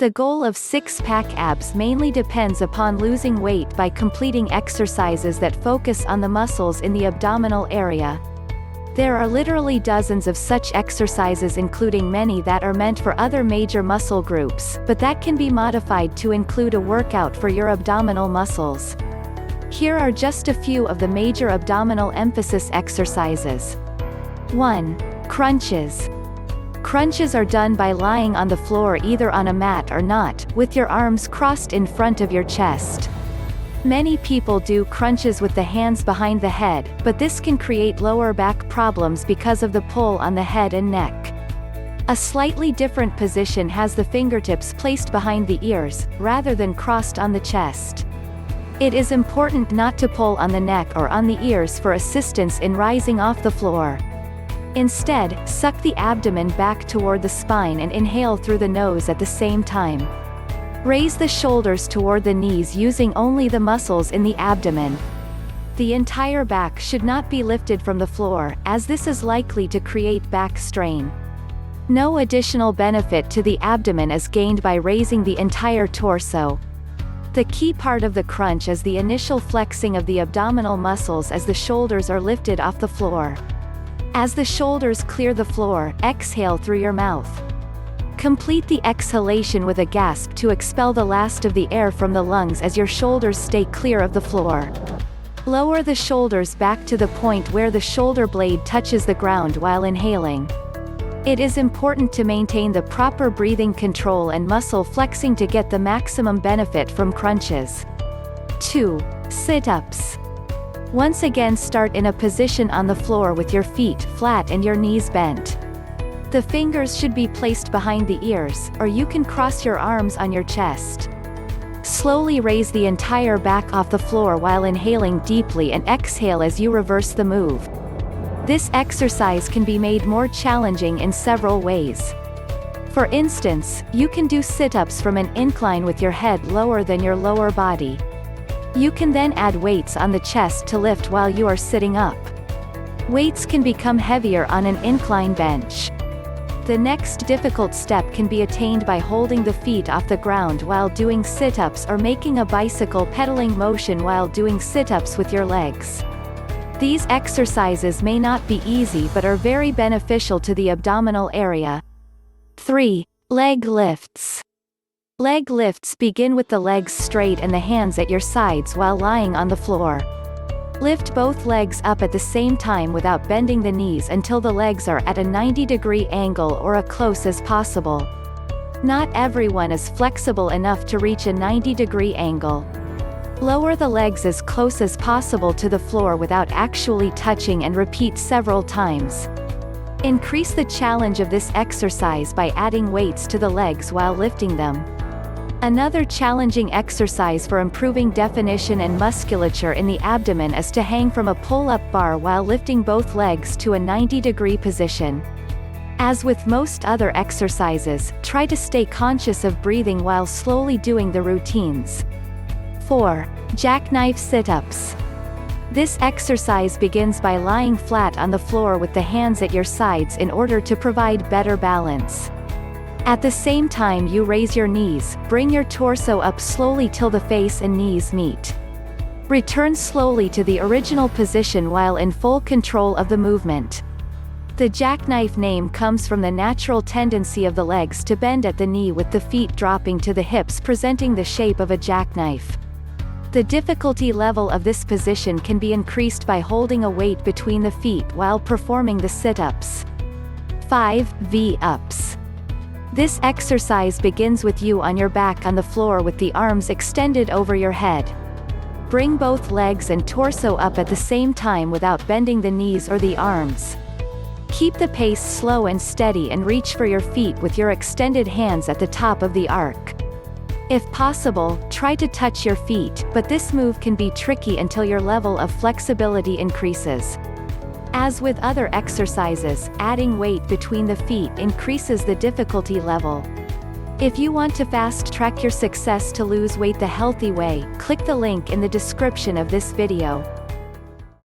The goal of six-pack abs mainly depends upon losing weight by completing exercises that focus on the muscles in the abdominal area. There are literally dozens of such exercises, including many that are meant for other major muscle groups, but that can be modified to include a workout for your abdominal muscles. Here are just a few of the major abdominal emphasis exercises. 1. Crunches. Crunches are done by lying on the floor either on a mat or not, with your arms crossed in front of your chest. Many people do crunches with the hands behind the head, but this can create lower back problems because of the pull on the head and neck. A slightly different position has the fingertips placed behind the ears, rather than crossed on the chest. It is important not to pull on the neck or on the ears for assistance in rising off the floor. Instead, suck the abdomen back toward the spine and inhale through the nose at the same time. Raise the shoulders toward the knees using only the muscles in the abdomen. The entire back should not be lifted from the floor, as this is likely to create back strain. No additional benefit to the abdomen is gained by raising the entire torso. The key part of the crunch is the initial flexing of the abdominal muscles as the shoulders are lifted off the floor. As the shoulders clear the floor, exhale through your mouth. Complete the exhalation with a gasp to expel the last of the air from the lungs as your shoulders stay clear of the floor. Lower the shoulders back to the point where the shoulder blade touches the ground while inhaling. It is important to maintain the proper breathing control and muscle flexing to get the maximum benefit from crunches. 2. Sit-ups. Once again, start in a position on the floor with your feet flat and your knees bent. The fingers should be placed behind the ears, or you can cross your arms on your chest. Slowly raise the entire back off the floor while inhaling deeply and exhale as you reverse the move. This exercise can be made more challenging in several ways. For instance, you can do sit-ups from an incline with your head lower than your lower body. You can then add weights on the chest to lift while you are sitting up. Weights can become heavier on an incline bench. The next difficult step can be attained by holding the feet off the ground while doing sit-ups or making a bicycle pedaling motion while doing sit-ups with your legs. These exercises may not be easy but are very beneficial to the abdominal area. 3. Leg lifts. Leg lifts begin with the legs straight and the hands at your sides while lying on the floor. Lift both legs up at the same time without bending the knees until the legs are at a 90-degree angle or as close as possible. Not everyone is flexible enough to reach a 90-degree angle. Lower the legs as close as possible to the floor without actually touching and repeat several times. Increase the challenge of this exercise by adding weights to the legs while lifting them. Another challenging exercise for improving definition and musculature in the abdomen is to hang from a pull-up bar while lifting both legs to a 90-degree position. As with most other exercises, try to stay conscious of breathing while slowly doing the routines. 4. Jackknife sit-ups. This exercise begins by lying flat on the floor with the hands at your sides in order to provide better balance. At the same time you raise your knees, bring your torso up slowly till the face and knees meet. Return slowly to the original position while in full control of the movement. The jackknife name comes from the natural tendency of the legs to bend at the knee with the feet dropping to the hips, presenting the shape of a jackknife. The difficulty level of this position can be increased by holding a weight between the feet while performing the sit-ups. 5. V-ups. This exercise begins with you on your back on the floor with the arms extended over your head. Bring both legs and torso up at the same time without bending the knees or the arms. Keep the pace slow and steady and reach for your feet with your extended hands at the top of the arc. If possible, try to touch your feet, but this move can be tricky until your level of flexibility increases. As with other exercises, adding weight between the feet increases the difficulty level. If you want to fast-track your success to lose weight the healthy way, click the link in the description of this video.